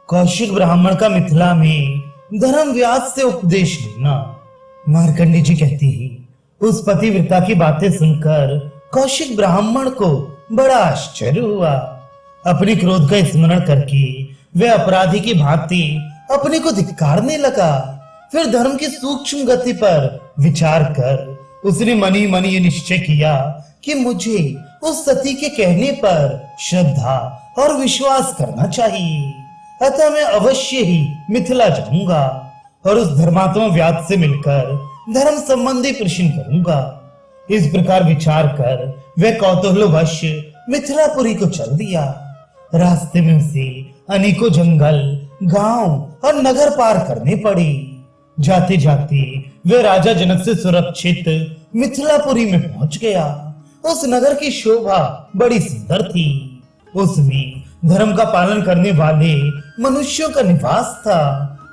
कौशिक ब्राह्मण का मिथिला में धर्म व्यास से उपदेश लेना। मार्कंडे जी कहती ही उस पतिव्रता की बातें सुनकर कौशिक ब्राह्मण को बड़ा आश्चर्य हुआ। अपने क्रोध का स्मरण करके वह अपराधी की भांति अपने को धिक्कारने लगा। फिर धर्म की सूक्ष्म गति पर विचार कर उसने मनी मनी ये निश्चय किया कि मुझे उस सती के कहने पर श्रद्धा और विश्वास करना चाहिए। अतः मैं अवश्य ही मिथिला जाऊंगा और उस धर्मात्मा व्यास से मिलकर धर्म संबंधी प्रश्न करूंगा। इस प्रकार विचार कर वह कौतूहलवश मिथिलापुरी को चल दिया। रास्ते में उसे अनेकों जंगल, गांव और नगर पार करने पड़े। जाते जाते वह राजा जनक से सुरक्षित मिथिलापुरी में पहुंच गया। उस नगर की शोभा बड़ी सुंदर थी। उसमें धर्म का पालन करने वाले मनुष्यों का निवास था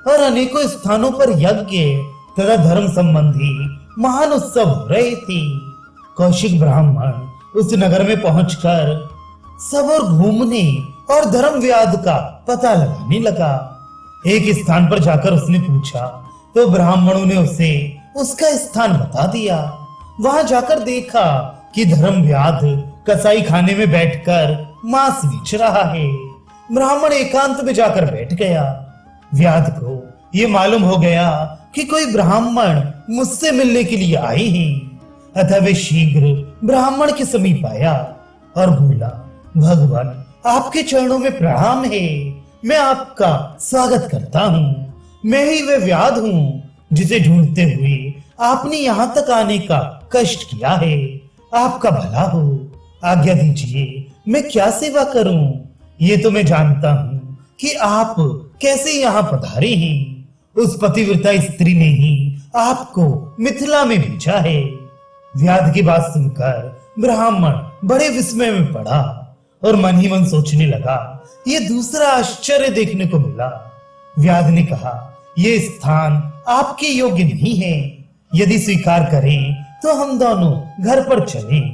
और अनेकों स्थानों पर यज्ञ तथा धर्म संबंधी महान उत्सव हो रहे थे। कौशिक ब्राह्मण उस नगर में पहुंचकर सब और घूमने और धर्म व्याध का पता लगाने लगा। एक स्थान पर जाकर उसने पूछा तो ब्राह्मणों ने उसे उसका स्थान बता दिया। वहां जाकर देखा कि धर्म व्याध कसाई खाने में बैठकर मांस बेच रहा है। ब्राह्मण एकांत में जाकर बैठ गया। व्याध को ये मालूम हो गया कि कोई ब्राह्मण मुझसे मिलने के लिए आए हैं। अतः वे शीघ्र ब्राह्मण के समीप आया और बोला, भगवान आपके चरणों में प्रणाम है। मैं आपका स्वागत करता हूँ। मैं ही वह व्याध हूँ जिसे ढूंढते हुए आपने यहाँ तक आने का कष्ट किया है। आपका भला हो, आज्ञा दीजिए मैं क्या सेवा करूं। ये तो मैं जानता हूं कि आप कैसे यहाँ पधारे हैं। उस पतिव्रता स्त्री ने ही आपको मिथिला में भेजा है। व्याध की बात सुनकर ब्राह्मण बड़े विस्मय में पड़ा और मन ही मन सोचने लगा, ये दूसरा आश्चर्य देखने को मिला। व्याध ने कहा, ये स्थान आपके योग्य नहीं है। यदि स्वीकार करें तो हम दोनों घर पर चलें।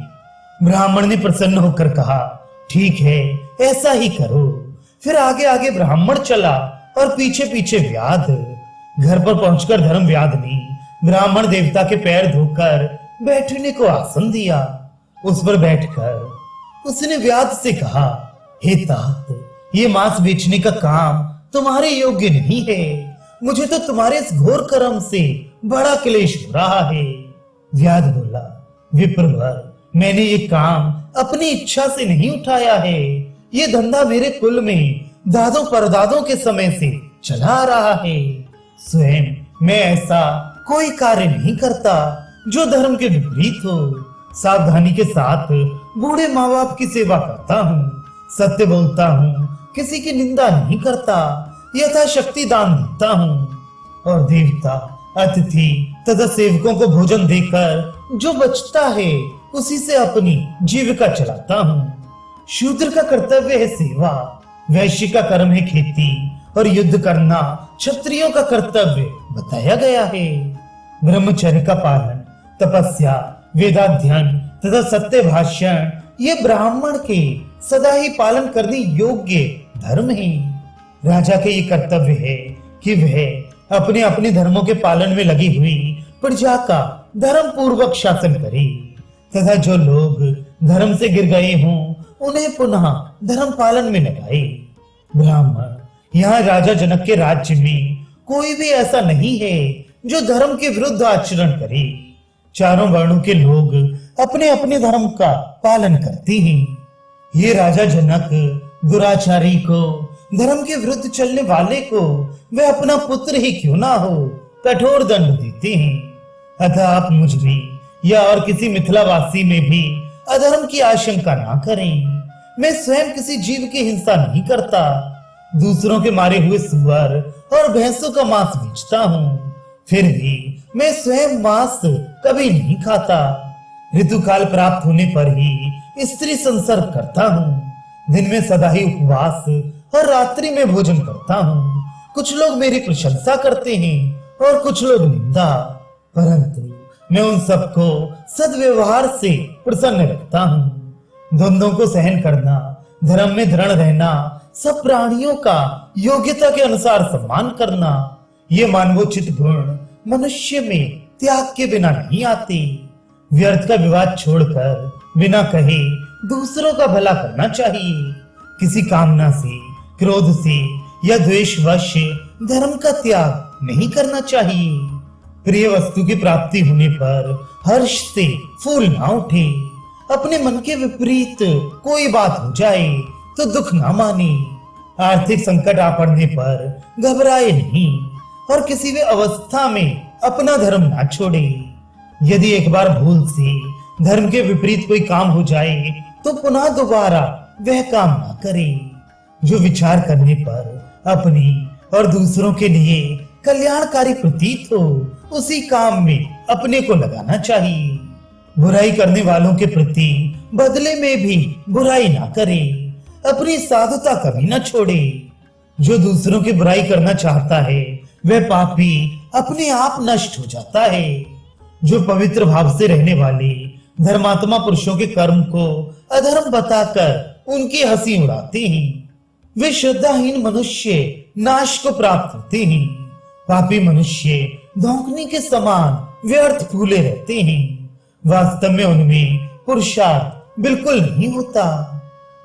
ब्राह्मण ने प्रसन्न होकर कहा, ठीक है ऐसा ही करो। फिर आगे आगे ब्राह्मण चला और पीछे पीछे व्याध। घर पर पहुंचकर धर्म व्याध ने ब्राह्मण देवता के पैर धोकर बैठने को आसन दिया। उस पर बैठकर उसने व्याध से कहा, हे तात, ये मांस बेचने का काम तुम्हारे योग्य नहीं है। मुझे तो तुम्हारे इस घोर कर्म से बड़ा क्लेश हो रहा है। व्याध बोला, विप्रवर, मैंने ये काम अपनी इच्छा से नहीं उठाया है। ये धंधा मेरे कुल में दादों परदादों के समय से चला आ रहा है। स्वयं मैं ऐसा कोई कार्य नहीं करता जो धर्म के विपरीत हो। सावधानी के साथ बूढ़े माँ बाप की सेवा करता हूँ, सत्य बोलता हूँ, किसी की निंदा नहीं करता, यथाशक्ति दान देता हूँ और देवता, अतिथि तथा सेवकों को भोजन देकर जो बचता है उसी से अपनी जीविका चलाता हूँ। शूद्र का कर्तव्य है सेवा, वैश्य का कर्म है खेती और युद्ध करना क्षत्रियों का कर्तव्य बताया गया है। ब्रह्मचर्य का पालन, तपस्या, वेदाध्ययन तथा सत्य भाषण ये ब्राह्मण के सदा ही पालन करने योग्य धर्म है। राजा के ये कर्तव्य है कि वह अपने अपने धर्मों के पालन में लगी हुई प्रजा का धर्म पूर्वक शासन करे तथा जो लोग धर्म से गिर गए हों उन्हें पुनः धर्म पालन में लगाए। ब्राह्मण यहाँ राजा जनक के राज्य में कोई भी ऐसा नहीं है जो धर्म के विरुद्ध आचरण करे। चारों वर्णों के लोग अपने अपने धर्म का पालन करते हैं। ये राजा जनक दुराचारी को, धर्म के विरुद्ध चलने वाले को वह अपना पुत्र ही क्यों ना हो कठोर दंड देते हैं। अतः आप मुझ में या और किसी मिथिलावासी में भी अधर्म की आशंका ना करें। मैं स्वयं किसी जीव की हिंसा नहीं करता। दूसरों के मारे हुए सुअर और भैंसों का मांस बेचता हूँ। फिर भी मैं स्वयं मांस कभी नहीं खाता। ऋतुकाल प्राप्त होने पर ही स्त्री संसर्ग करता हूँ। दिन में सदा ही उपवास और रात्रि में भोजन करता हूँ। कुछ लोग मेरी प्रशंसा करते हैं और कुछ लोग निंदा, परंतु मैं उन सबको सद्व्यवहार से प्रसन्न रखता हूँ। द्वंद्वों को सहन करना, धर्म में दृढ़ रहना, सब प्राणियों का योग्यता के अनुसार सम्मान करना, ये मानवोचित गुण मनुष्य में त्याग के बिना नहीं आते। व्यर्थ का विवाद छोड़कर बिना कहे दूसरों का भला करना चाहिए। किसी कामना से, क्रोध से या द्वेषवश धर्म का त्याग नहीं करना चाहिए। प्रिय वस्तु की प्राप्ति होने पर हर्ष से फूल ना उठे। अपने मन के विपरीत कोई बात हो जाए तो दुख ना माने। आर्थिक संकट आ पड़ने पर घबराए नहीं और किसी भी अवस्था में अपना धर्म ना छोड़े। यदि एक बार भूल से धर्म के विपरीत कोई काम हो जाए तो पुनः दोबारा वह काम ना करे। जो विचार करने पर अपनी और दूसरों के लिए कल्याणकारी प्रतीत हो, उसी काम में अपने को लगाना चाहिए। बुराई करने वालों के प्रति बदले में भी बुराई ना करे। अपनी साधुता कभी ना छोड़े। जो दूसरों की बुराई करना चाहता है वह पापी अपने आप नष्ट हो जाता है। जो पवित्र भाव से रहने वाले धर्मात्मा पुरुषों के कर्म को अधर्म बताकर उनकी हंसी उड़ाते हैं, वे श्रद्धाहीन मनुष्य नाश को प्राप्त होते हैं। पापी मनुष्य धोखने के समान व्यर्थ फूले रहते हैं। वास्तव में उनमें पुरुषार्थ बिल्कुल नहीं होता।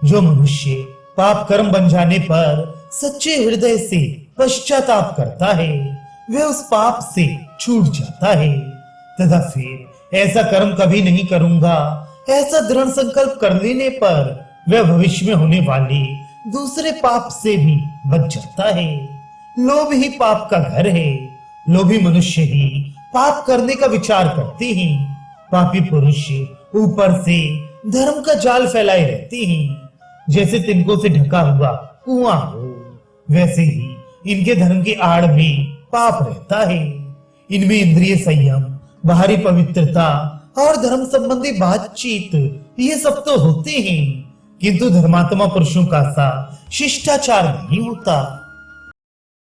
जो मनुष्य पाप कर्म बन जाने पर सच्चे हृदय से पश्चाताप करता है, वह उस पाप से छूट जाता है तथा फिर ऐसा कर्म कभी नहीं करूंगा, ऐसा दृढ़ संकल्प कर लेने पर वह भविष्य में होने वाले दूसरे पाप से भी बच जाता है। लोभ ही पाप का घर है। लोभी मनुष्य ही पाप करने का विचार करते हैं। पापी पुरुष ऊपर से धर्म का जाल फैलाए रहते हैं। जैसे तिनकों से ढका हुआ कुआं हो, वैसे ही इनके धर्म की आड़ में पाप रहता है। इनमें इंद्रिय संयम, बाहरी पवित्रता और धर्म संबंधी बातचीत ये सब तो होते हैं, किंतु धर्मात्मा पुरुषों का सा शिष्टाचार नहीं होता।